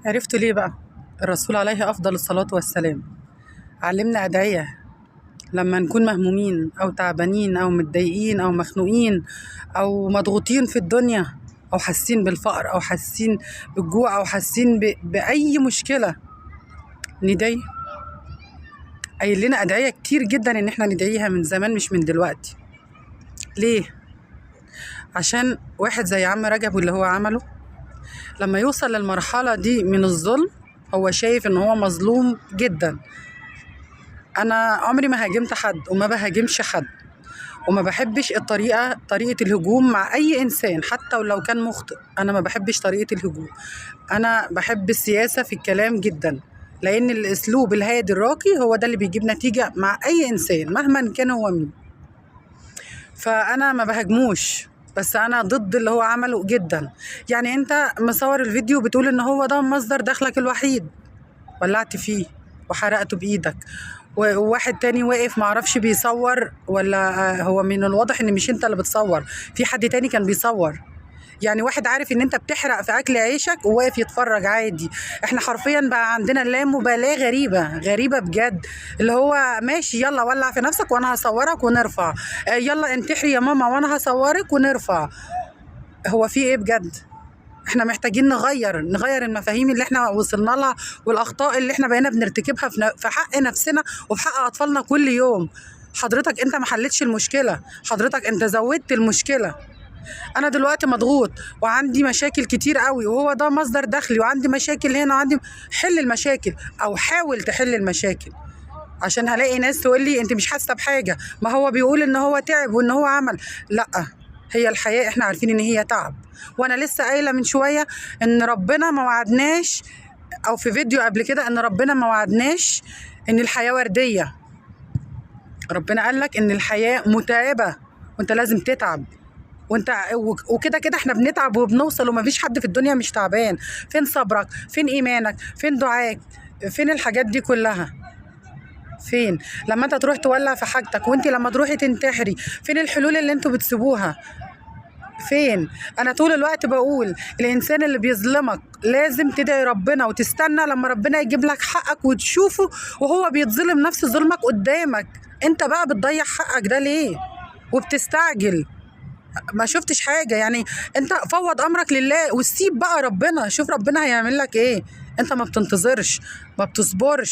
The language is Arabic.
عرفتوا ليه بقى؟ الرسول عليه أفضل الصلاة والسلام علمنا أدعية لما نكون مهمومين أو تعبانين أو متضايقين أو مخنوقين أو مضغوطين في الدنيا، أو حاسين بالفقر أو حاسين بالجوع أو حاسين بأي مشكلة. ندعي. قايل لنا أدعية كتير جدا إن احنا ندعيها من زمان مش من دلوقتي. ليه؟ عشان واحد زي عم رجب واللي هو عمله لما يوصل للمرحلة دي من الظلم، هو شايف ان هو مظلوم جدا. انا عمري ما هاجمت حد وما بهاجمش حد، وما بحبش طريقة الهجوم مع اي انسان حتى ولو كان مخطئ. انا ما بحبش طريقة الهجوم، انا بحب السياسة في الكلام جدا، لان الاسلوب الهادي الراقي هو ده اللي بيجيب نتيجة مع اي انسان مهما كان هو مين. فانا ما بهاجموش، بس انا ضد اللي هو عمله جدا. يعني انت مصور الفيديو بتقول ان هو ده مصدر دخلك الوحيد، ولعت فيه وحرقته بايدك، وواحد تاني واقف معرفش بيصور ولا هو من الواضح ان مش انت اللي بتصور، في حد تاني كان بيصور. يعني واحد عارف ان انت بتحرق في اكل عيشك وواقف يتفرج عادي. احنا حرفيا بقى عندنا لا مبالاة غريبة بجد، اللي هو ماشي يلا ولع في نفسك وانا هصورك ونرفع، يلا انتحري يا ماما وانا هصورك ونرفع. هو في ايه بجد؟ احنا محتاجين نغير المفاهيم اللي احنا وصلنا لها والاخطاء اللي احنا بقينا بنرتكبها في حق نفسنا وفي حق اطفالنا كل يوم. حضرتك انت ما حلتش المشكلة، حضرتك انت زودت المشكلة. انا دلوقتي مضغوط وعندي مشاكل كتير قوي وهو ده مصدر دخلي، وعندي مشاكل هنا وعندي. حل المشاكل او حاول تحل المشاكل، عشان هلاقي ناس تقول لي انت مش حاسه بحاجه، ما هو بيقول ان هو تعب وان هو عمل. لا، هي الحياه احنا عارفين ان هي تعب. وانا لسه قايله من شويه ان ربنا ما وعدناش، او في فيديو قبل كده ان ربنا ما وعدناش ان الحياه ورديه. ربنا قال لك ان الحياه متعبه وانت لازم تتعب، وانت وكده كده احنا بنتعب وبنوصل، ومفيش حد في الدنيا مش تعبان. فين صبرك؟ فين ايمانك؟ فين دعاك؟ فين الحاجات دي كلها؟ فين لما انت تروح تولع في حاجتك؟ وانت لما تروحي تنتحري فين الحلول اللي انتوا بتسيبوها؟ فين؟ انا طول الوقت بقول الانسان اللي بيظلمك لازم تدعي ربنا وتستنى لما ربنا يجيب لك حقك وتشوفه وهو بيتظلم نفس ظلمك قدامك. انت بقى بتضيع حقك ده ليه وبتستعجل؟ ما شفتش حاجة يعني. انت فوض امرك لله وسيب بقى ربنا، شوف ربنا هيعمل لك ايه. انت ما بتنتظرش، ما بتصبرش.